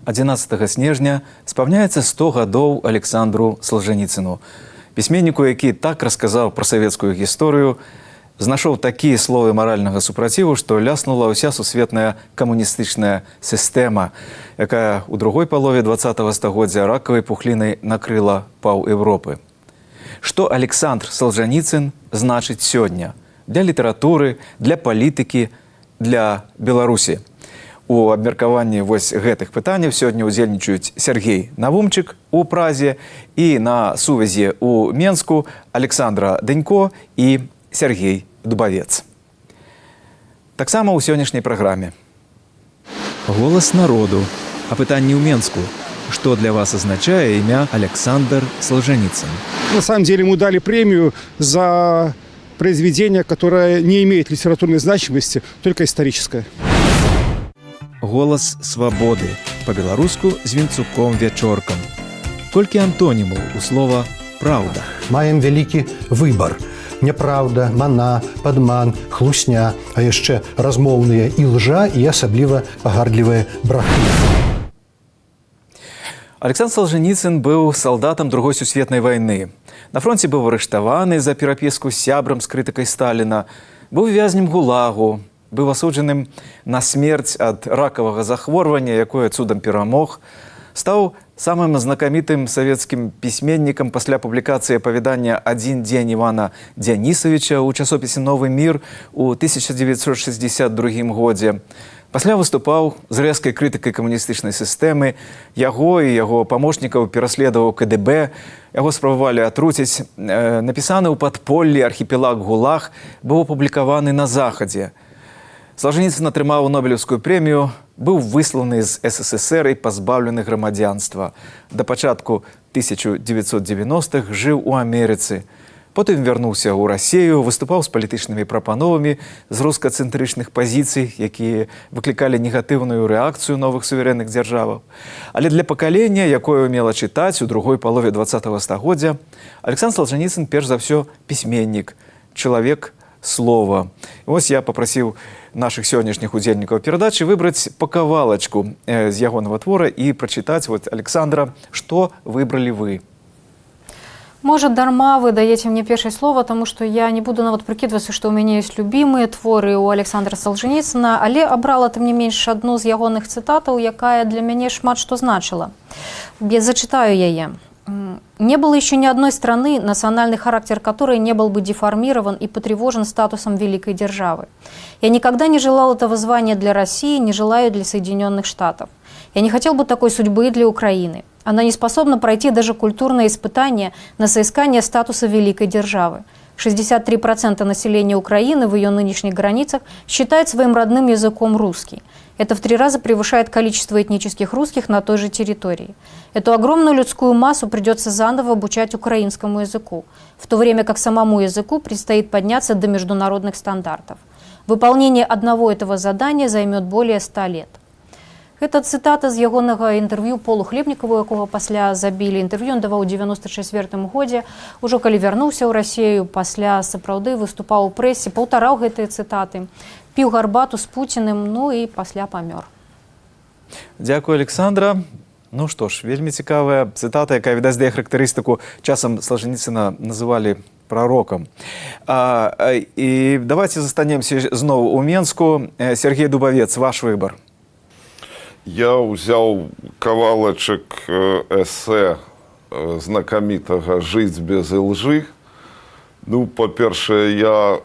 11 снежня спаўняецца 100 гадоў Александру Солженіцыну, пісьменніку, які так расказаў пра савецкую гісторыю, знайшоў такія словы маральнага супраціву, што ляснула ўся сусветная камуністычная сістэма, якая ў другой палове 20-го стагоддзя ракавай пухлінай накрыла паў Европы. Што Александр Солженіцын значыць сёння для літаратуры, для палітыкі, для Беларусі? У абмеркаванні вось гэтых пытанняў сёння ўдзельнічаюць Сергей Навумчык у Празе і на сувязі ў Менску Александра Дэнько і Сергей Дубавец. Таксама ў сённяшняй праграме. Голас народу. Апытанні ў Менску. Что для вас означает имя Александр Солженіцын? На самом деле ему дали премию за произведение, которое не имеет литературной значимости, только историческое. Голас свабоды. Па-беларуску з вінцуком вячоркам. Колькі антонімаў у слова «праўда». Маем вялікі выбар. Няправда, мана, падман, хлусня, а яшчэ размоўныя і лжа, і асабліва пагардлівыя брахні. Александр Солженіцын быў салдатам Другой сусветнай вайны. На фронте быў арыштаваны за перапіску з сябрам з крытыкай Сталіна, быў вязнем ГУЛАГу, быў асуджаным на смерць ад ракавага захворвання, якое цудам перамог, стаў самым знакамітым савецкім пісьменнікам пасля публікацыі апавядання «Адзін дзень» Івана Дзянісавіча ў часопісе «Новы мір» у 1962 годзе. Пасля выступаў з рэзкай крытыкай камуністычнай сістэмы, яго і яго памочнікаў пераследаваў КДБ, яго спрабавалі атруціць. Напісаны ў падполлі архіпелаг ГУЛАГ быў апублікаваны на Захадзе. Солженіцын атрымаў Нобелевскую прэмію, быў высланы з СССР і пазбаўлены грамадзянства. Да пачатку 1990-х жыў у Амерыцы. Потым вярнуўся ў Расію, выступаў з палітычнымі прапановамі з рускацэнтрычных пазіцый, якія выклікалі негатыўную рэакцыю новых суверэнных дзяржаваў. Але для пакалення, якое ўмела чытаць у другой палове 20-го стагоддзя, Александр Солженіцын перш за ўсё пісьменнік, чалавек слова. Вось я папрасіў наших сённяшніх удзельнікаў перадачы выбраць па кавалачку з ягонага твора і прачытаць. Вот, Александра, што выбралі вы? Может, дарма вы даете мне первое слово, потому что я не буду нават прикидываться, что у меня есть любимые творы у Александра Солженіцына, але абрала тым не менш одну з ягоных цытатаў, якая для мяне шмат што значыла. Я зачитаю яе. «Не было еще ни одной страны, национальный характер которой не был бы деформирован и потревожен статусом великой державы. Я никогда не желал этого звания для России, не желаю для Соединенных Штатов. Я не хотел бы такой судьбы для Украины. Она не способна пройти даже культурное испытание на соискание статуса великой державы. 63% населения Украины в ее нынешних границах считает своим родным языком русский. Это в 3 раза превышает количество этнических русских на той же территории. Эту огромную людскую массу придется заново обучать украинскому языку, в то время как самому языку предстоит подняться до международных стандартов. Выполнение одного этого задания займет более 100 лет». Гэта цытата з ягонага інтэрв'ю Полу Хлебнікову, якога пасля забілі. Інтэрв'ю ён даваў у 94 годзе. Ужо калі вярнуўся ў Расію, пасля сапраўды выступаў у прэсе, паўтараў гэтыя цытаты, піў гарбату з Пуціным, ну і пасля памёр. Дзякую, Александра. Ну што ж, вельмі цікавая цытата, якая, відаць, дае характарыстыку. Часам Солженіцына называлі пророком. І давайте застанемся зноў у Менску. Сергей Дубавец, ваш выбор. Я ўзяў кавалачак эсэ знакамітага «Жыць без ілжы». Ну, па-першае, я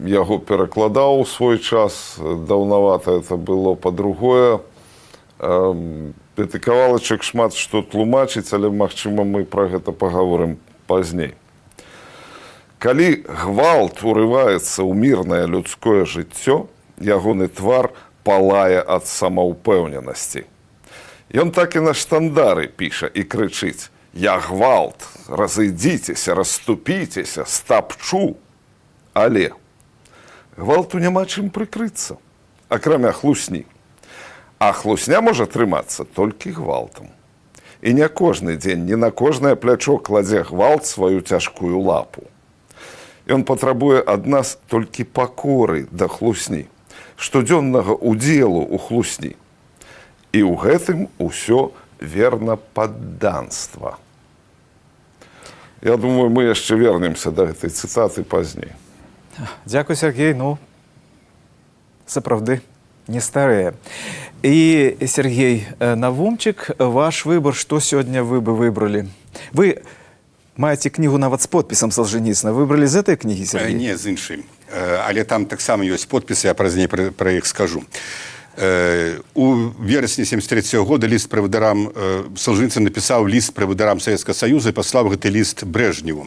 яго перакладаў у свой час, даўнавата это было, па-другое. Гэты кавалачак шмат што тлумачыць, але, магчыма, мы пра гэта пагаворым пазней. Калі гвалт урываецца ў мірнае людское жыццё, ягоны твар палае ад самаўпэўненасці. Ён так і на штандары піша і крычыць: «Я гвалт, разыдзіцеся, расступіцеся, стапчу». Але гвалту няма чым прыкрыцца, акрамя хлусні. А хлусня можа трымацца толькі гвалтам. І не кожны дзень, не на кожнае плячо кладзе гвалт сваю цяжкую лапу. Ён патрабуе ад нас толькі пакоры да хлусні, штодзённага удзелу ў хлусні. І ў гэтым усё вернападданства. Я думаю, мы яшчэ вернемся да гэтай цытаты пазней. Дзякуй, Сергей. Ну, сапраўды, не старэе. І, Сергей Навумчык, ваш выбор, што сёння вы бы выбралі? Вы маеце кнігу нават з подпісам Салжаніцына. Выбралі з этой кнігі, Сергей? Не, з іншай. Але там таксама ёсць подпісы, я пазней пра іх скажу. У верасні 1973 года ліст правадарам Салжаніцын напісаў ліст правадарам Савецкага Саюза і паслаў гэты ліст Брэжневу.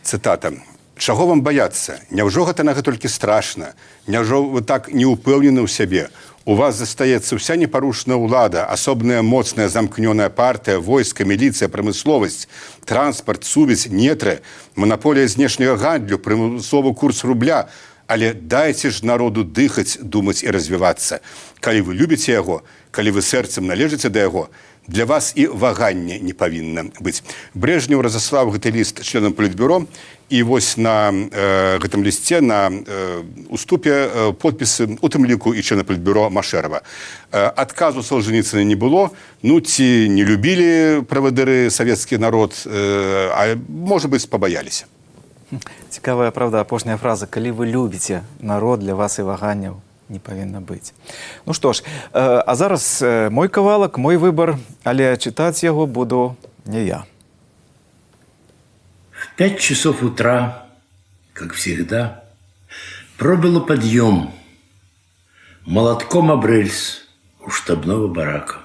Цытата. «Чаго вам баяцца? Няўжо гэта на толькі страшна? Няўжо вы так не ўпэўнены ў сябе? У вас застаецца ўся непарушная ўлада, асобная моцная замкнёная партыя, войска, міліцыя, прамысловасць, транспарт, сувязь, нетры, манаполія знешняга гандлю, прымусовы курс рубля. Але дайце ж народу дыхаць, думаць і развівацца. Калі вы любіце яго, калі вы сэрцам належыце да яго, для вас і вагання не павінна быць». Брэжнеў разаслаў гэты ліст членам палітбюро, і вось на гэтым лісце на уступе подпісы, у тым ліку і члена палітбюро Машэрава. Адказу Салжаніцына не было, ну ці не любілі правадыры савецкі народ, а можа быць, пабаяліся. Цікавая, правда, апошняя фраза. Калі вы любіце народ, для вас і ваганняў не павінна быць. Ну што ж, а зараз мой кавалак, мой выбор, але чытаць яго буду не я. В 5 часов утра, как всегда, пробило подъем молотком об рельс у штабного барака.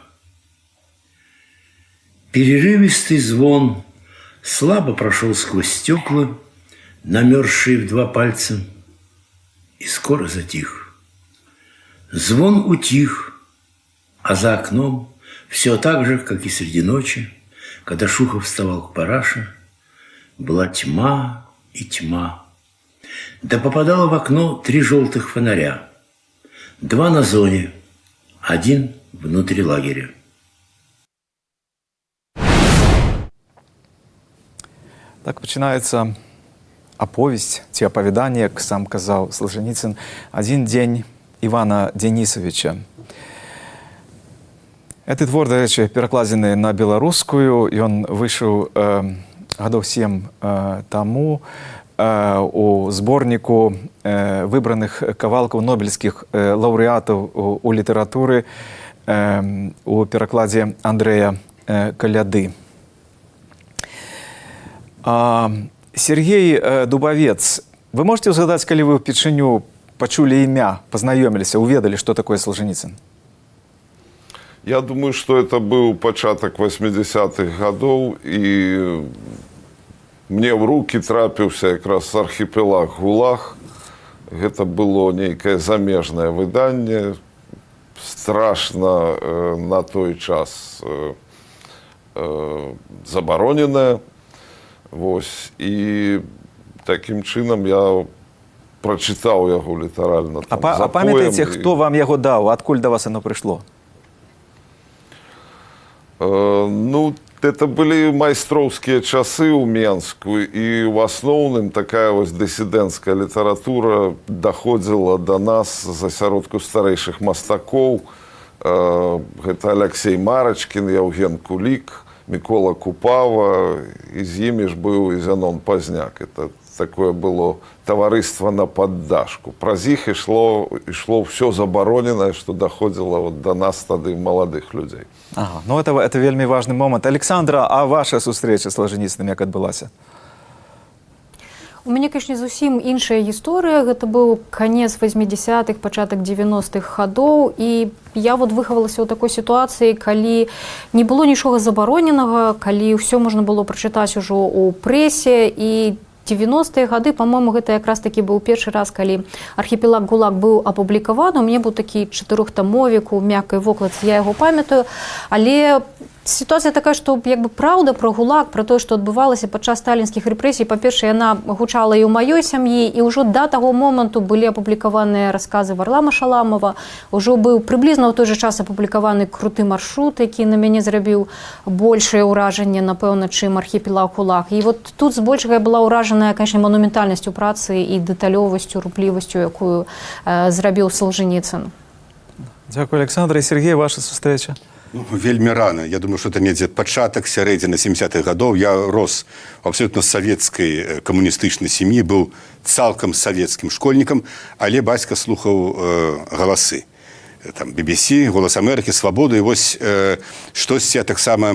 Перерывистый звон слабо прошел сквозь стекла, намерзшие в 2 пальца, и скоро затих. Звон утих, а за окном все так же, как и среди ночи, когда Шухов вставал к параше, была тьма и тьма. Да попадало в окно 3 желтых фонаря. 2 на зоне, 1 внутри лагеря. Так пачынаецца аповесць ці апавяданне, як сам казаў Салжаніцын, «Адзін дзень Івана Дзенісавіча». Гэты твор, дарэчы, перакладзены на беларускую. Ён выйшаў гадоў 7 таму у зборніку выбраных кавалкаў нобелевскіх лаўрэатаў у літаратуры у перакладзе Андрэя Каляды. Сергей Дубавец, вы можете узгадаць, калі вы ўпершыню пачулі імя, пазнаёміліся, уведалі, што такое Салжаніцын? Я думаю, что это был пачатак 80-х годов, и мне в руки трапіўся якраз архіпелаг ГУЛАГ. Гэта было нейкае замежнае выданне, страшна на той час забароненае. Вось. І такім чынам я прачытаў яго літаральна. А памятаеце, хто вам яго даў? Адкуль да вас оно прыйшло? Ну, это были майстроўскія часы ў Менску, і ў асноўным такая вось дысідэнцкая літаратура даходзіла да нас з асяродку старэйшых мастакоў. Гэта Алексей Марачкін, Яўген Кулік, Мікола Купава, і з імі ж быў і Зянон Пазняк. Это такое было таварыства на паддашку. Праз іх ішло ўсё забароненае, што даходзіла да нас тады маладых людзей. Ага, ну это вельмі важны момант. Александра, а ваша сустрэча з Салжаніцыным як адбылася? У мяне, конечно, зусім іншая гісторыя. Гэта быў канец 80-х, пачатак 90-х гадоў, і я вот выхавалася ў такой сітуацыі, калі не было нічога забароненага, калі ўсё можна было прачытаць ужо ў прэсе, і 90-е гады, по-моему, гэта якраз такі быў першы раз, калі архіпелаг ГУЛАГ быў апублікаваны. У мяне быў такі 4-тамовік у мяккай вокладцы, я яго памятаю, але сітуацыя такая, што як бы праўда пра ГУЛАГ, пра тое, што адбывалася падчас сталінскіх рэпрэсій, па-першае, яна гучала і ў маёй сям'і, і ўжо да таго моманту былі апублікаваныя расказы Варлама Шаламова, ужо быў прыблізна ў той жа час апублікаваны «Круты маршрут», які на мяне зрабіў большае ўражанне, напэўна, чым архіпелаг ГУЛАГ. І вот тут збольшага я была ўражаная, конечно, манументальнасцю працы і дэталёвасцю, руплівасцю, якую зрабіў Салжаніцын. Дякую, Олександр. І Сергій, ваша зустріча? Ну, вельмі рано. Я думаю, що це недзе пачатак, сярэдзіна 70-х гадоў. Я рос в абсолютно савецкай камуністычнай сям'і, быў цалкам савецкім школьнікам, але бацька слухаў галасы. Там BBC, Голас Амерыкі, Свабоду, і вось штосьці я таксама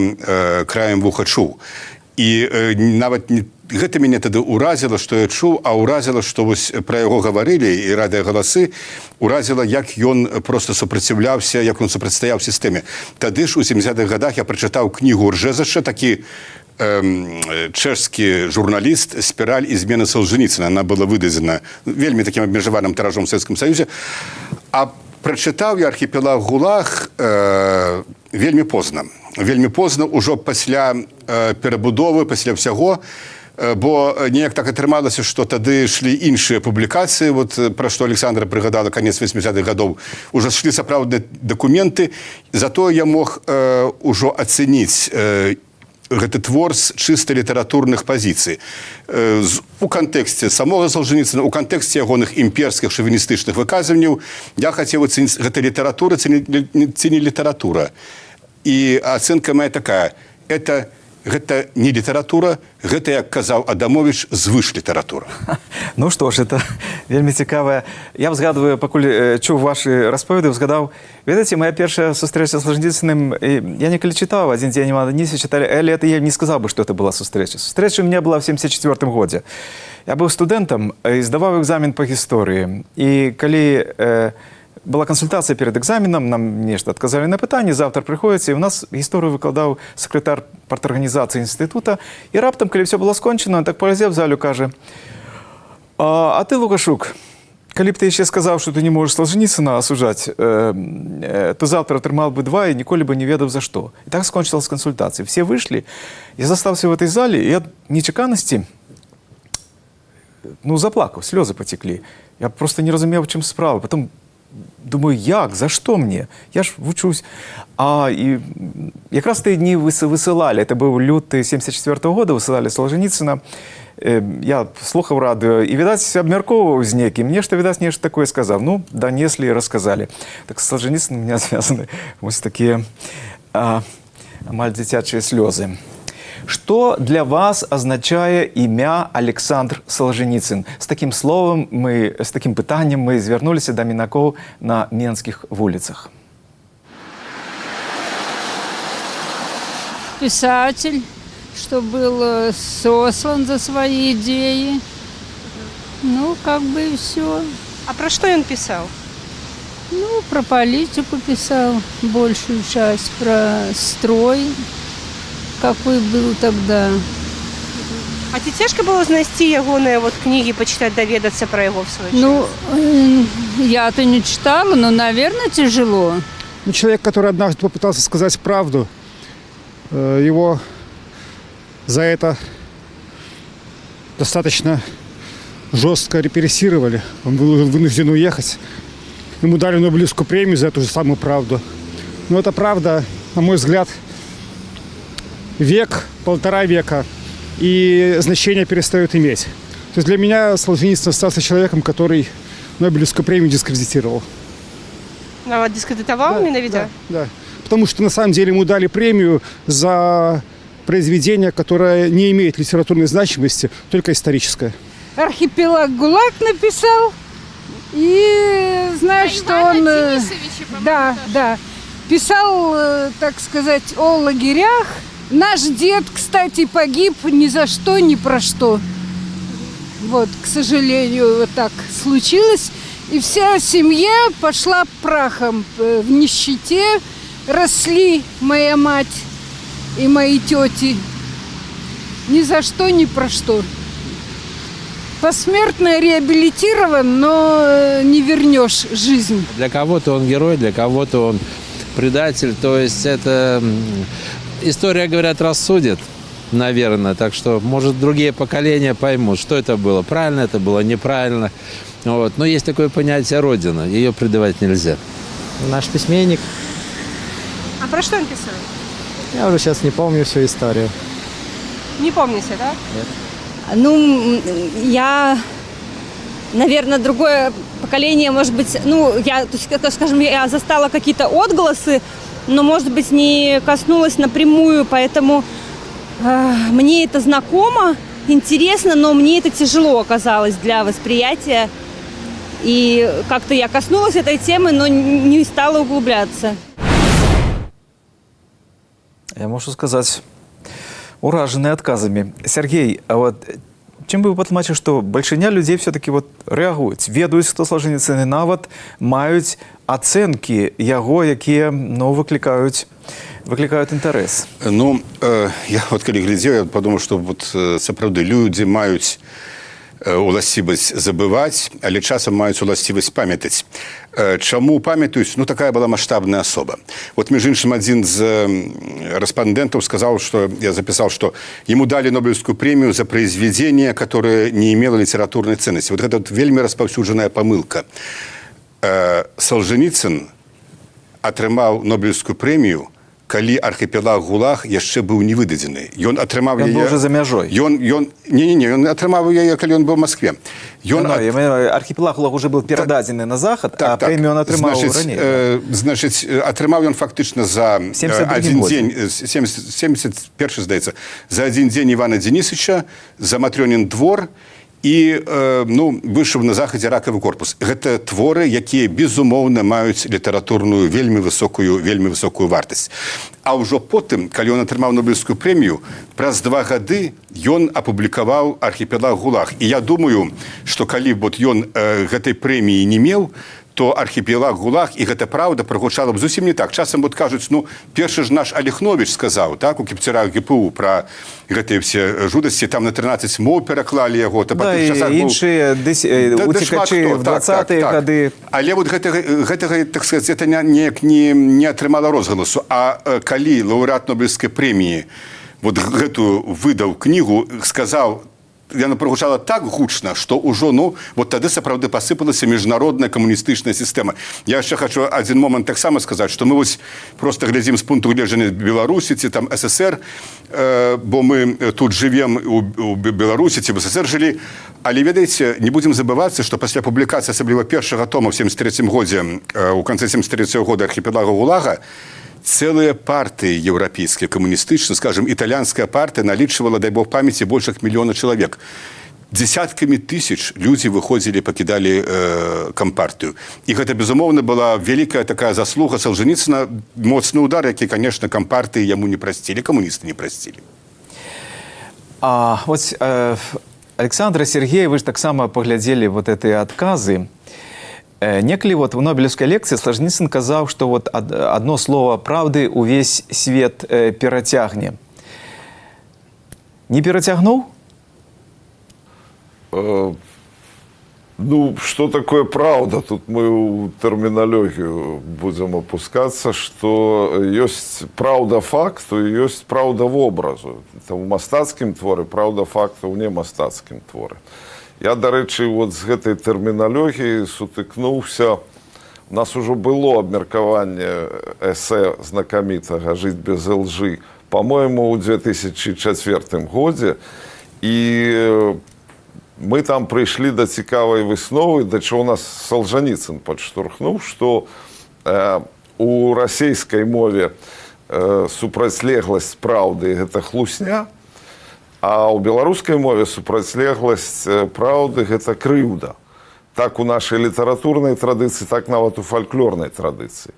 краем вуха чуў. І нават гэта мяне тады ўразіла, што я чуў, а ўразіла, што вось пра яго гаварылі і радыёгаласы, ўразіла, як ён проста супраціўляўся, як ён супрацьстаяў сістэме. Тады ж у 70-х гадах я прачытаў кнігу Ржэзача, такі чэшскі журналіст «Спіраль і змены Солженіцына». Она была выдадзена вельмі такім абмежаваным тиражом в Савецкім Саюзе. А прачытаў я «Архіпелаг ГУЛАГ» вельмі позна. Вельмі позна, ужо пасля перабудовы, пасля ўсяго, бо неяк так атрымалася, што тады ішлі іншыя публікацыі, вот, пра што Александра прыгадала канец 80-х гадоў, ужо ішлі сапраўдныя дакументы, затое я мог ужо ацэніць гэты твор з чыста літаратурных пазіцый. У кантэксце самога Солженіцына, у кантэксце ягоных імперскіх шавіністычных выказванняў я хацеў ацэніць, гэта літаратура ці не літаратура. І ацэнка моя такая, гэта не літаратура, гэта, як казаў Адамовіч, звыш літаратура. Ну што ж, это вельмі цікавае. Я згадваю, пакуль чуў вашы расповеды, згадаў, ведаеце, моя першая сустрэча з Солженіцыным, я некалі чытаў «Один день в Аданисе», читали, але это я не сказал бы, что это была сустрэча. Сустрэча у меня была в 74 годзе. Я быў студэнтам і здаваў экзамен па гісторыі. І калі была консультація перед экзаменом, нам нешта адказалі на пытанне, завтра прыходзіце, і у нас гісторыю выкладаў сакратар парторганізацыі інстытута, і раптам, калі все было скончено, так полазеў в залю, кажа: а ты, Лукашук, калі б ты яшчэ сказаў, што ты не можаш Солженіцына асуджаць, то завтра атрымал бы 2 і ніколі бы не ведаў за што. І так скончылась консультацыя. Все выйшлі, я застаўся в этой зале, і ад нечаканасці заплакаў, слёзы пацеклі. Я просто не разумеў, чым справа. Потом думаю, як, за што мне? Я ж вучусь. І якраз тыя дні высылалі, это быў люты 74-го года, высылалі Солженіцына. Я слухаў радыё і, відаць, абмяркоўваў з некім. Мне што, відаць, нешта такое сказаў. Ну, данеслі і расказалі. Так з Солженіцыным у меня звязаны вось такія амаль дзіцячыя слёзы. Что для вас означае імя Александр Солженіцын? З такім словам, з такім пытаннем мы звярнуліся да мінакоў на менскіх вуліцах. Писатель, что был сослан за свои идеи. Ну, как бы и все. А про что он писал? Ну, про политику писал большую часть, про строй, какой был тогда. А ці цяжка было знайсці ягоныя кнігі, пачытаць, даведацца пра яго в свой час? Ну, я-то не читала, но, наверное, тяжело. Ну, человек, который однажды попытался сказать правду, его за это достаточно жестко репрессировали. Он был вынужден уехать. Ему дали Нобелевскую премию за эту же самую правду. Но эта правда, на мой взгляд, век, 1,5 века, и значение перестает иметь. То есть для меня Солженіцын остался человеком, который Нобелевскую премию дискредитировал. Дискредитовал менавіта? Да. Потому что на самом деле ему дали премию за произведение, которое не имеет литературной значимости, только историческое. «Архипелаг ГУЛАГ» написал. И знаешь, что он... Да. Писал, так сказать, о лагерях. Наш дед, кстати, погиб ни за что, ни про что. Вот, к сожалению, вот так случилось. И вся семья пошла прахом в нищете. Росли моя мать и мои тети. Ни за что, ни про что. Посмертно реабилитирован, но не вернешь жизнь. Для кого-то он герой, для кого-то он предатель. То есть это история, говорят, рассудит, наверное. Так что, может, другие поколения поймут, что это было. Правильно это было, неправильно. Вот. Но есть такое понятие «Родина». Ее предавать нельзя. Наш письменник. А про что он писал? Я уже сейчас не помню всю историю. Не помните, да? Нет. Ну, я, наверное, другое поколение, может быть, ну, я, то есть, скажем, я застала какие-то отголосы, но, может быть, не коснулась напрямую, поэтому мне это знакомо, интересно, но мне это тяжело оказалось для восприятия. И как-то я коснулась этой темы, но не стала углубляться. Я можу сказаць, уражаны адказамі. Сергей, а вот чым бы вы патлумачылі, што бальшыня людзей все-таки вот рэагуюць, ведаюць, хто Солженіцын, і нават маюць ацэнкі яго, якія, ну, выклікаюць інтарэс. Ну, я вот калі глядзеў, я подумаў, што вот сапраўды людзі маюць уласцівасць забываць, але часам маюць уласцівасць памятаць. Чаму памятаюць? Ну, такая была маштабная асоба. Вот, между іншым, один з респондентов сказал, что я записал, что ему дали Нобелевскую премию за произведение, которое не имело литературной ценности. Вот это вот вельми распаўсюджаная помылка. Солженіцын атрымаў Нобелевскую премию, калі архіпелаг ГУЛАГ яшчэ быў не выдадзены. Ён атрымаў яе... Ён быў уже за мяжой. Ён атрымаў яе, калі ён быў у Москве. Архіпелаг ГУЛАГ уже быў перададзены на захад, а прэмію ён атрымаў раней. Значыць, атрымаў ён фактычна за один дзень, 71, здаецца, за один дзень Івана Денисовича, за Матрёнін двор, і выйшаў на захадзе ракавы корпус. Гэта творы, якія, безумоўна, маюць літаратурную вельмі высокую вартасць. А ўжо потым, калі ён атрымаў Нобелевскую прэмію, праз 2 гады ён апублікаваў архіпелаг ГУЛАГ. І я думаю, што калі б ён гэтай прэміі не меў, то архіпелаг ГУЛАГ, і гэта праўда, прагучала б зусім не так. Часам вот кажуць, ну, першы ж наш Алехновіч сказаў, так, у кіпцярах ГПУ пра гэтыя все жудасці, там на 13 моў пераклалі яго. Да, і іншыя уцікачы в 20-е гады. Але вот гэтага, так сказаць, это неяк не атрымала розгаласу. А калі лаўрэат Нобелевскай прэміі вот гэтую выдаў кнігу, сказаў, яна прагучала так гучна, што ўжо, ну, вот тады сапраўды пасыпалася міжнародная камуністычная сістэма. Я яшчэ хочу один момент таксама сказаць, што мы вось просто глядзім з пункту гледжання Беларусі ці там СССР, бо мы тут жывем у Беларусі ці в СССР жылі, але, ведаеце, не будзем забывацца, што пасля публікацыі асабліва першага тома в 73 годзе, у канцы 73 года архіпелага ГУЛАГа, целые партии европейские, коммунистичные, скажем, итальянская партия наличивала, дай бог памяти, больше 1 миллиона человек. Десятками тысяч люди выходили, покидали компартию. И это, безумовно, была великая такая заслуга Солженіцына, моцны удар, який, конечно, компартии ему не простили, коммунисты не простили. А вот, Александр и Сергей, вы же так само поглядели вот эти отказы. Некалі вот в Нобелевской лекции Солженіцын казаў, что вот одно слово правды увесь свет перацягне. Не перацягнуў? Ну, что такое правда? Тут мы в терминологию будем опускаться, что есть правда факту и есть правда в образу. Это в мастацкім творе, правда факту в немастацкім творе. Я, до речі, от з гэтай тэрміналогіі сутыкнуўся. У нас ужо было абмеркаванне эсэ знакамітага «Жыць без лжы», по-моему, у 2004 годзе. І мы там прыйшлі да цікавай высновы, да чаго нас Солженіцын падштурхнуў, што у расейскай мове супрацьлегласць праўды – гэта хлусня, а ў беларускай мове супрацьлегласць праўды – гэта крыўда. Так у нашай літаратурнай традыцыі, так нават у фальклорнай традыцыі.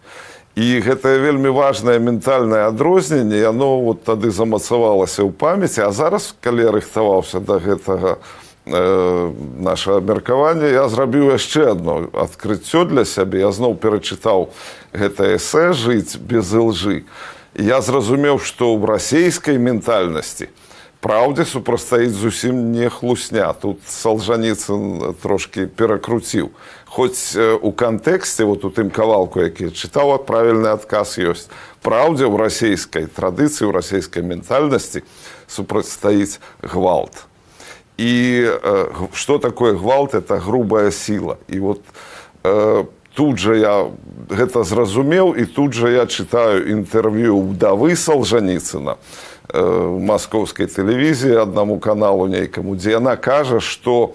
І гэтае вельмі важнае ментальнае адрозненне, яно вот тады замацавалася ў памяці, а зараз, калі я рыхтаваўся да гэтага нашага абмеркавання, я зрабіў яшчэ одно адкрыццё для сябе. Я зноў перачытаў гэта эсэ «Жыць без лжы». І я зразумеў, што ў расейскай ментальнасці праўде супрацьстаіць зусім не хлусня. Тут Солженіцын трошки перакруціў. Хоць у кантэксце, вот у тым кавалку, які чытаў, правільны адказ ёсць. Праўдзе ў расейскай традыцыі, у расейскай ментальнасці супрацьстаіць гвалт. І што такое гвалт? Это грубая сила. І вот тут же я гэта зразумеў, і тут же я чытаю інтэрв'ю ўдавы Солженіцына в московской телевизии, одному каналу нейкому, где она кажа, что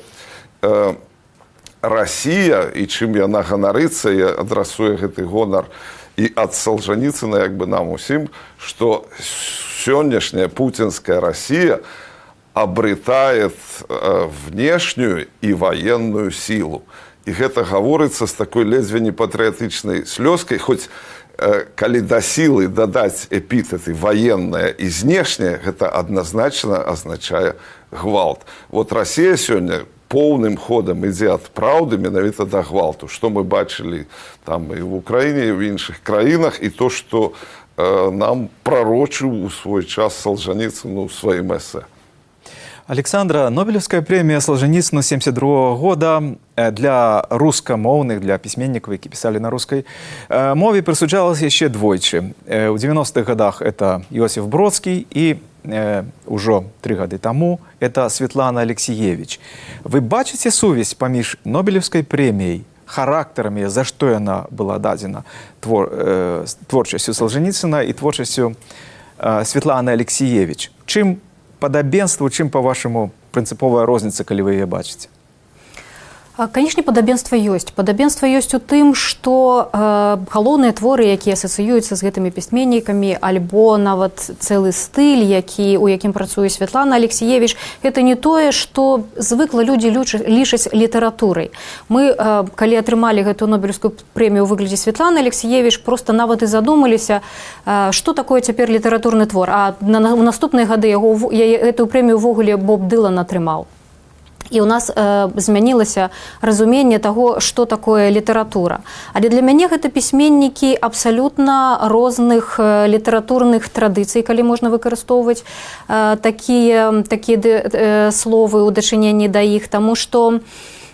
Расія, і чым яна ганарыцца, і адрасуе гэты гонар і ад Солженіцына, як бы нам усім, што сённяшняя путинская Россия обретает внешнюю и военную силу. И это говорится с такой ледзьве непатрыятычнай слёзкай, хоть калі да силы дадаць эпітэты военная и знешняя, это однозначно означае гвалт. Вот Россия сёння поўным ходам ідзе ад праўды менавіта да гвалту, што мы бачылі там і в Украине, і в іншых краінах, і то, што нам пророчыў у свой час Солженіцын у сваім эсэ. Александра, Нобелевская премия Солженіцыну 1972 года для рускамоўных, для пісьменнікаў, які пісалі на рускай мове, прысуджалась яшчэ двойчы. У 90-х годах это Иосиф Бродский и ўжо 3 гады таму это Светлана Алексіевіч. Вы бачыце сувязь паміж Нобелевскай прэміяй, характарамі, за што яна была дадзена творчасцю Солженіцына і творчасцю Светланы Алексіевіч? Чым падабенства, чым, па-вашаму, прынцыповая розніца, калі вы яе бачыце? Канешне, падабенства ёсць. Падабенства ёсць у тым, што галоўныя творы, якія асацыююцца з гэтымі пісьменнікамі, альбо нават цэлы стыль, у якім працуе Светлана Алексіевіч, гэта не тое, што звыкла людзі лічаць літаратурай. Мы, калі атрымалі гэтую Нобелевскую прэмію ў выглядзе Светланы Алексіевіч, проста нават і задумаліся, што такое цяпер літаратурны твор. А у наступныя гады гэтую прэмію ўвогуле Боб Дылан атрымаў. І ў нас змянілася разуменне таго, што такое літаратура. Але для мяне гэта пісьменнікі абсалютна розных літаратурных традыцый, калі можна выкарыстоўваць такія словы ў дачыненні да іх, таму што,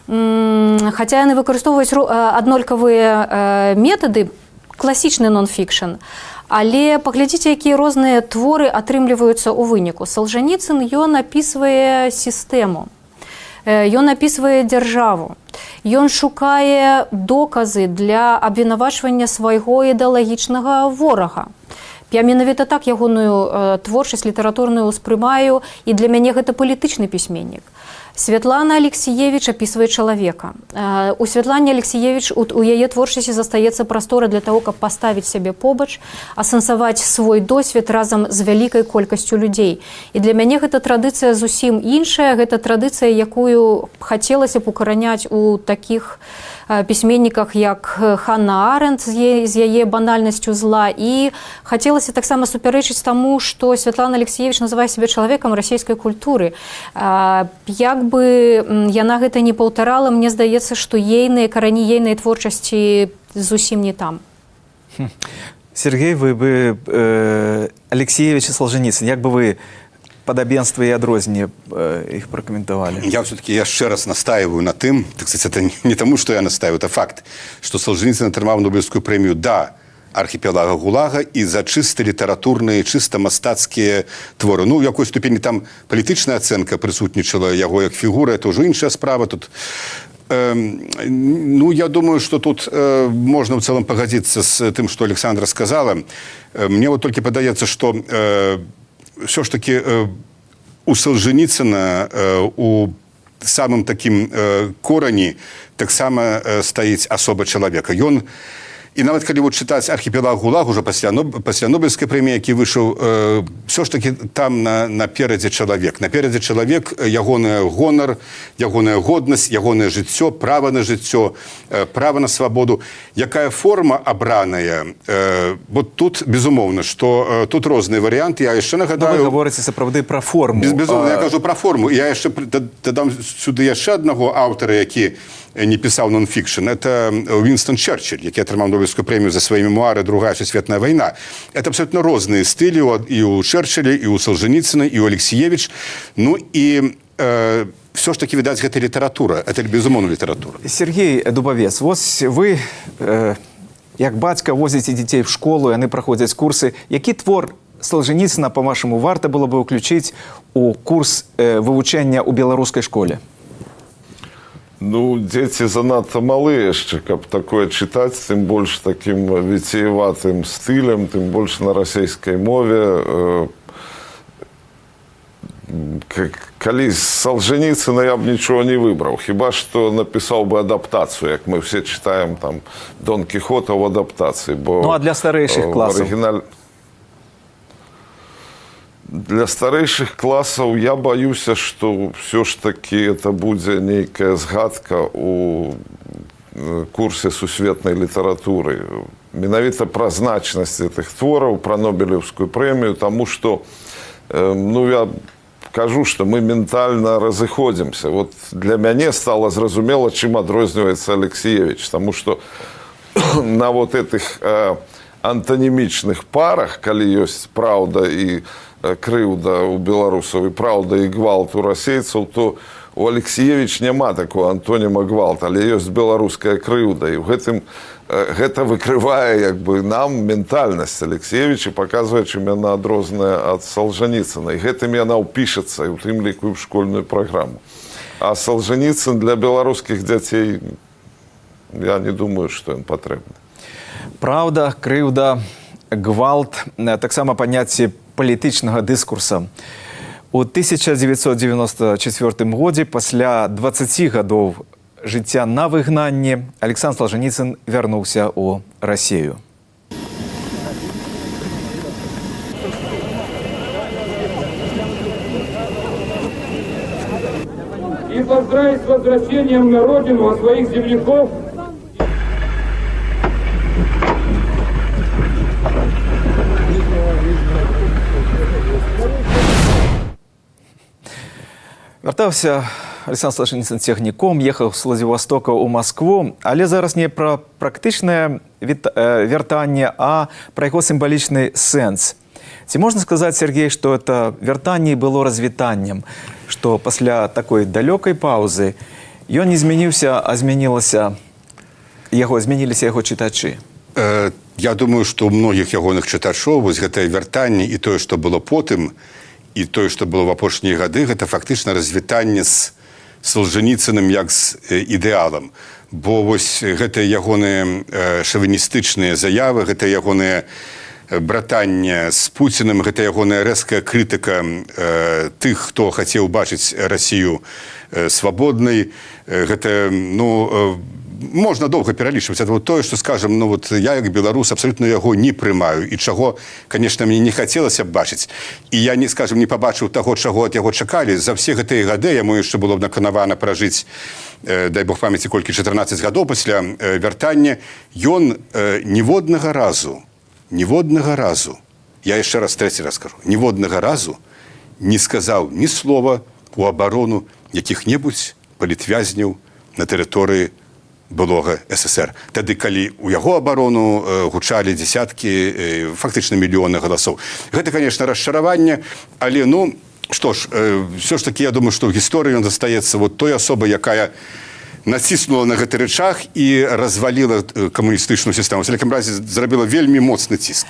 хаця яны выкарыстоўваюць аднолькавыя метады, класічны нон-фікшн, але паглядзіце, якія розныя творы атрымліваюцца ў выніку. Солженіцын, ён апісвае сістэму. Ён апісвае дзяржаву, ён шукае доказы для абвінавачвання свайго ідэалагічнага ворага. Я менавіта так ягоную творчасць літаратурную ўспрымаю, і для мяне гэта палітычны пісьменнік. Светлана Алексіевіч апісвае чалавека. У Светлане Алексіевіч у яе творчасці застаецца прастора для таго, каб паставіць сябе побач, асэнсаваць свой досвед разам з вялікай колькасцю людзей. І для мяне гэта традыцыя зусім іншая, гэта традыцыя, якую хацелася б укараняць у такіх пісьменніках, як Ханна Аренд з яе банальнасцю зла, і хацелася таксама супярэчыць таму, што Светлана Алексіевіч называе сябе чалавекам расійскай культуры. Як бы яна гэта не паўтарала, мне здаецца, што ейныя карані ейнай творчасці зусім не там. Сергей, вы бы Алексіевіч і Солженіцын, як бы вы падабенства і адрозненне іх пракаментавалі? Я все-таки яшчэ раз настаиваю на тым, так сказать, это не тому, что я настаиваю, это факт, что Солженіцын атрымаў Нобелевскую прэмію да архіпелага ГУЛАГа і за чыста літаратурныя, чыста мастацкія творы. Ну, у якой ступені там палітычная ацэнка прысутнічала яго як фігура, это ўжо іншая справа. Тут, ну, я думаю, что тут можно в целом погодиться с тым, что Александра сказала. Мне вот только падаецца, что все ж таки у Солженіцына у самым таким корані таксама стаіць асоба чалавека. Ён, і нават калі вот чытаць архіпелаг ГУЛАГ уже пасля Нобелевскай прэміі, які выйшаў, все ж таки там наперадзе чалавек. Наперадзе чалавек, ягоны гонар, ягоная годнасць, ягонае жыццё, права на жыццё, права на свабоду. Якая форма абраная? Вот тут, безумоўна, што тут розныя варыянты. Я яшчэ нагадаю... Вы гаворыце сапраўды пра форму. Безумоўна, я кажу пра форму. Я яшчэ дадам сюды яшчэ аднаго аўтара, які не пісаў нон-фікшн. Это Вінстон Черчилль, які атрымаў Нобелевскую прэмію за свае мемуары «Другая сусветная вайна». Это абсолютно розныя стылі і у Черчилля, і у Солженіцына, і у Алексіевіч. Ну і все ж таки, відаць, гэта літаратура. Это, безумоўна, літаратура. Сергей Дубавец, вось вы, як бацька, возіце дзяцей в школу, яны праходзяць курсы. Які твор Солженіцына, па-вашаму, варта было бы ўключыць у курс вывучэння ў беларускай школе? Ну, дзеці занадта малыя яшчэ, каб такое чытаць, тым больш такім віцеяватым стылем, тым больш на расійскай мове. калі з Солженіцына я б нічого не выбраў, хіба што напісаў бы адаптацыю, як мы все читаем там Дон Кіхота в адаптацыі. Бо Ну а для старэйшых класаў? Для старэйшых класаў я баюся, што ўсё ж такі это будзе нейкая згадка у курсе сусветнай літаратуры. Менавіта пра значнасць гэтых твораў, пра Нобелеўскую прэмію, таму што я кажу, што мы ментальна разыходзімся. Вот для мяне стала зразумела, чым адрозніваецца Алексіевіч, таму што на вот этих антонімічных парах, калі ёсць праўда і крыўда у беларусаў і праўда і гвалт у расейцаў, то у Алексіевіч няма такого антоніма гвалт, але ёсць беларуская крыўда. І гэта выкрывае як бы нам ментальнасць Алексіевіча, паказвае, чым яна адрозная ад Солженіцына. І гэтым яна ўпішацца, і у тым ліку і ў школьную праграму. А Солженіцын для беларускіх дзяцей, я не думаю, што ён патрэбны. Праўда, крыўда, гвалт, таксама паняцці палітычнага дыскурса. У 1994 годзе, пасля 20 гадоў жыцця на выгнанні, Александр Солженіцын вярнуўся ў Расію. И поздравить с возвращением на родину своих земляков. Вяртаўся Александр Солженіцын цягніком, ехаў з Владзівастока ў Маскву, але зараз не пра практычнае вяртанне, а пра яго сімвалічны сэнс. Ці можна сказаць, Сергей, што это вяртанне было развітаннем, што пасля такой далёкай паўзы ён не змяніўся, а змяніліся яго чытачы? Я думаю, што ў многіх ягоных чытачоў вось гэтае вяртанне і тое, што было потым, і тое, што было в апошнія гады, гэта фактычна развітанне з Солженіцыным як з ідэалам. Бо вось гэтыя ягоныя шавіністычныя заявы, гэта ягоныя братання з Пуцінам, гэта ягоная рэзкая крытыка тых, хто хацеў бачыць Расію свабоднай. Гэта, можна доўга пералічваць. Это тое, што, скажам, я, як беларус, абсалютна яго не прымаю. І чаго, конечно, мне не хацелася б бачыць. І я, скажам, не пабачыў таго, чаго ад яго чакалі. За все гэтыя гады яму яшчэ было б наканавана пражыць, дай Бог памяці, колькі 14 гадоў пасля вяртання. Ён ніводнага разу, я яшчэ раз, трэці раз скажу, ніводнага разу не сказаў ні слова у абарону якіх-небудзь палітвязняў на тэрыторыі былога СССР. Тады, калі у яго абарону гучалі дзесяткі, фактычна мільёны галасоў. Гэта, конечно, расчараванне, але, што ж, все ж таки, я думаю, што ў гісторыі ён застаецца той асобай, якая націснула на гэты рычаг і разваліла камуністычную сістэму. У всякім разе, зрабіла вельмі моцны ціск.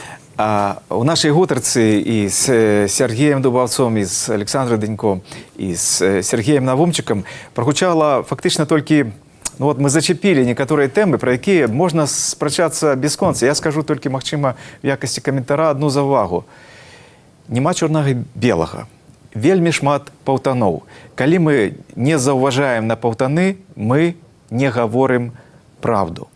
У нашай гутарцы і з Сергеем Дубаўцом, і з Александром Данько, і з Сергеем Навумчыкам прагучала фактычна толькі мы зачепілі некаторыя тэмы, пра якія можна спрачацца бясконца. Я скажу толькі, магчыма, в якасці каментара адну заўвагу. Няма чорнага і белага. Вельмі шмат паўтаноў. Калі мы не заўважаем на паўтаны, мы не гаворым праўду.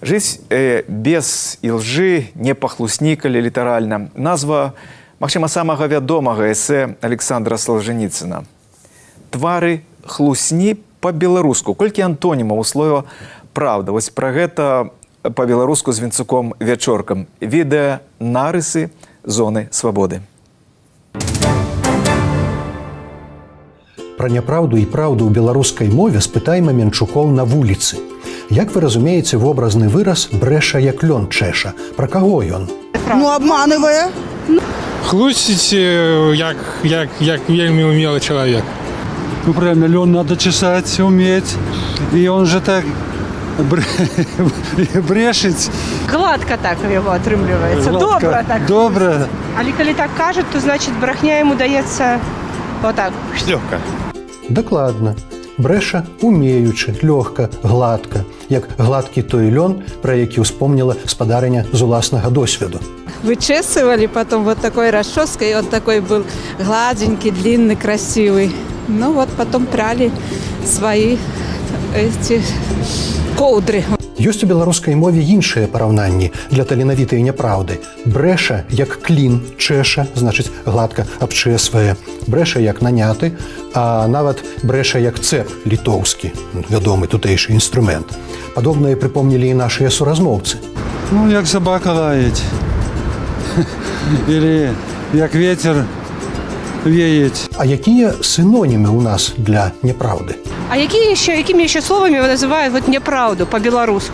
Жыць без ілжы, не пахлуснікалі літаральна. Назва, магчыма, самага вядомага эсэ Александра Солженіцына. Твары хлусні па-беларуску. Колькі антонімаў у слова «праўда». Вось пра гэта па-беларуску з Вінцуком Вячоркам. Відэа нарысы зоны свабоды. Пра няпраўду і праўду ў беларускай мове спытайма Менчукоў на вуліцы. Як вы разумееце вобразны выраз «брэша як лён чэша»? Пра каго ён? Обманывае. Хлусіць, як вельмі умелы чалавек. Правильно, лен надо чесать, уметь. И он же так брешить. Гладко так его отрымливается. Добро так. Добро. А коли так кажет, то значит брехня ему дается вот так. Лёгка. Дакладна. Брэша умеючы, лёгка, гладка. Як гладкі той лён, пра які ўспомніла спадарыня з уласнага досведу. вычесывали, потом вот такой расческой, и он такой был гладенький, длинный, красивый. Ну вот потом прали свои эти коўдры. Ёсць у беларускай мове іншыя параўнанні для таленавітай няпраўды. Брэша як клін, чэша, значыць гладка абчэсвае. Брэша як наняты, а нават брэша як цэп літоўскі, вядомы тутэйшы інструмент. Падобнае прыпомнілі і нашыя суразмоўцы. Ну, як собака лаять. Или як ветер веять. А якія синонімы ў нас для няпраўды? А какими еще словами называют вот неправду по-белорусски?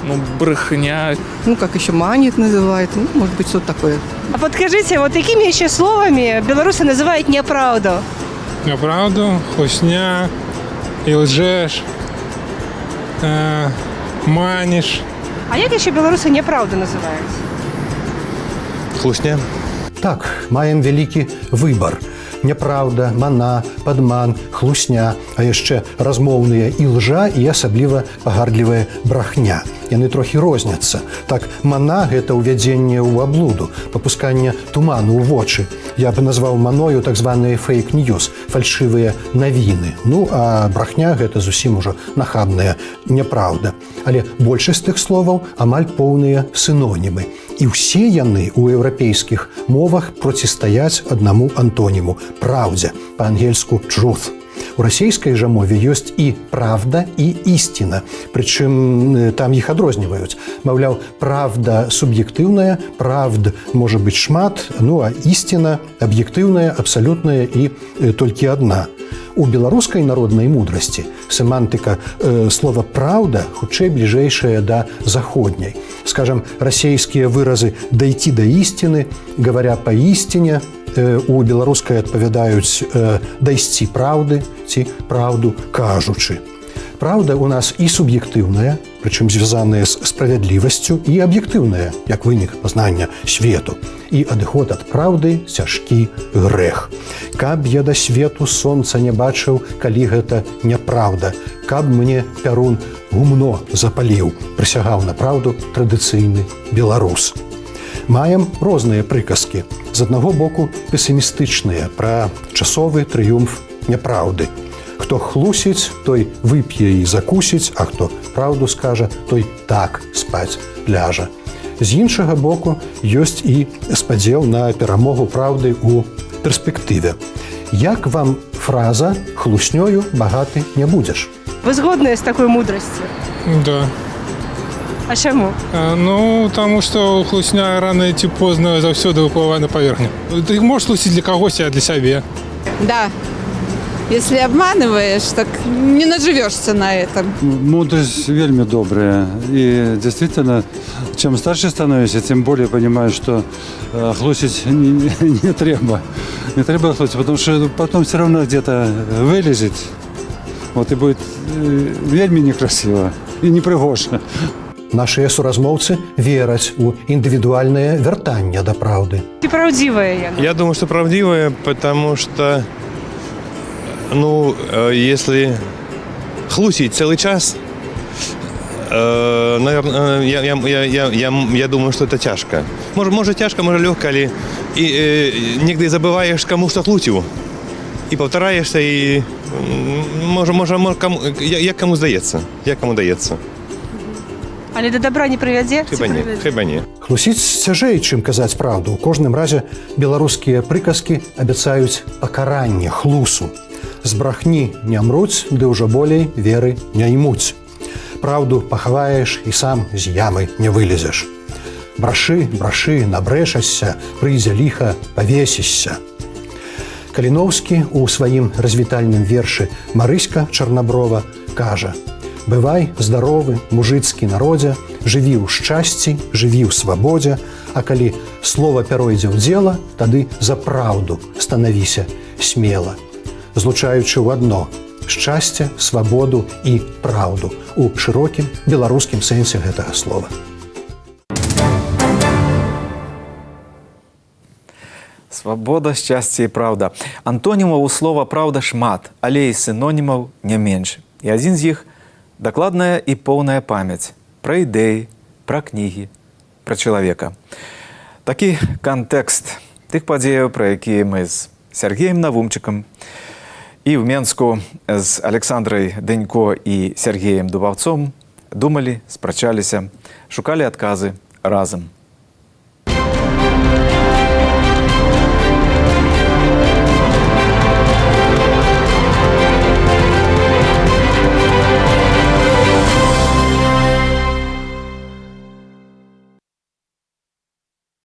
Ну, брехня. Ну, как еще манит называют, ну, может быть, что-то такое. А подскажите, вот какими еще словами белорусы называют неправду? Неправду, хлусня, и лжешь, манишь. А як еще белорусы неправду называют? Хлусня. Так, маем вялікі выбар. Няпраўда, мана, падман, хлусня, а яшчэ размоўныя ілжа і асабліва пагардлівая брахня. Яны трохі розняцца. Так, мана – гэта ўвядзенне ў аблуду, папусканне туману ў вочы. Я б назваў маною так званыя фейк-ньюс, фальшывыя навіны. Ну, а брахня – гэта зусім ужо нахабная няпраўда. Але большасць тых словаў амаль поўныя синонімы. І ўсе яны ў еўрапейскіх мовах процістаяць аднаму антоніму – праўдзе, па-ангельску truth. У расійскай жа мове ёсць і правда, і ісціна. Прычым там іх адрозніваюць. Маўляў, правда суб'ектыўная, правд можа быць шмат, ну а ісціна аб'ектыўная, абсалютная і толькі адна. У беларускай народнай мудрасці семантыка слова «праўда» хутчэй бліжэйшая да заходняй. Скажам, расійскія выразы «дайти до истины», «говоря по истине», у беларускай адпавядаюць «дайсці праўды» ці «праўду кажучы». Праўда у нас і суб'ектыўная, прычым звязаная з справядлівасцю, і аб'ектыўная, як вынік пазнання свету. І адыход ад праўды – цяжкі грэх. Каб я да свету сонца не бачыў, калі гэта няпраўда. Каб мне пярун гумно запаліў, прысягаў на праўду традыцыйны беларус. Маем розныя прыказкі. З аднаго боку песімістычныя пра часовы трыумф няпраўды. Хто хлусіць, той вып'е і закусіць, а хто праўду скажа, той так спаць ляжа. З іншага боку ёсць і спадзеў на перамогу праўды ў перспектыве. Як вам фраза «хлуснёю багаты не будзеш»? Вы згодны з такой мудрасцю? Да. А чаму? Ну, тому что хлусня рано ці поздно заўсёды выплывае на паверхню. Ты можешь хлусіць для кагось, а для сябе. Да. Если обманываешь, так не наживешься на этом. Мудрость вельми добрая. И действительно, чем старше становишься, тем более понимаешь, что хлусить не треба. Не треба хлусить, потому что потом все равно где-то вылезет. Вот и будет вельми некрасиво и непрыгожа. Нашыя суразмоўцы вераць у індывідуальнае вяртанне да праўды. Ты правдивая, Яна? Я думаю, что правдивая, потому что, ну, если хлусить целый час, наверное, я думаю, что это тяжко. Может тяжко, может легко, але нігdy забываешь, кому что хлусил, и повторяешься, и як кому даецца. Але до добра не прывядзе? Хіба не. Хлусіць цяжэй, чым казаць праўду. У кожным разе беларускія прыказкі абяцаюць пакаранне хлусу. З брахні не мруць, ды ўжо болей веры не імуць. Праўду пахаваеш і сам з ямы не вылезеш. Брашы, брашы, набрэшашся, прыйдзе ліха, павесішся. Каліноўскі у сваім развітальным вершы «Марыська Чарнаброва» кажа: «Бывай здаровы, мужыцкі народзе, жыві ў шчасці, жыві ў свабодзе, а калі слова пяройдзе ў дзела, тады за праўду станавіся смела». Злучаючы ў адно шчасце, свабоду і праўду у шырокім беларускім сэнсе гэтага слова. Свабода, шчасце і праўда. Антонімаў у слова «праўда» шмат, але і синонімаў не менш. І адзін з іх – дакладная і поўная памяць пра ідэі, пра кнігі, пра чалавека. Такі кантэкст тых падзеяў, пра якія мы з Сергеем Навумчыкам і ў Менску з Александрай Дэнько і Сергеем Дубаўцом думалі, спрачаліся, шукалі адказы разам.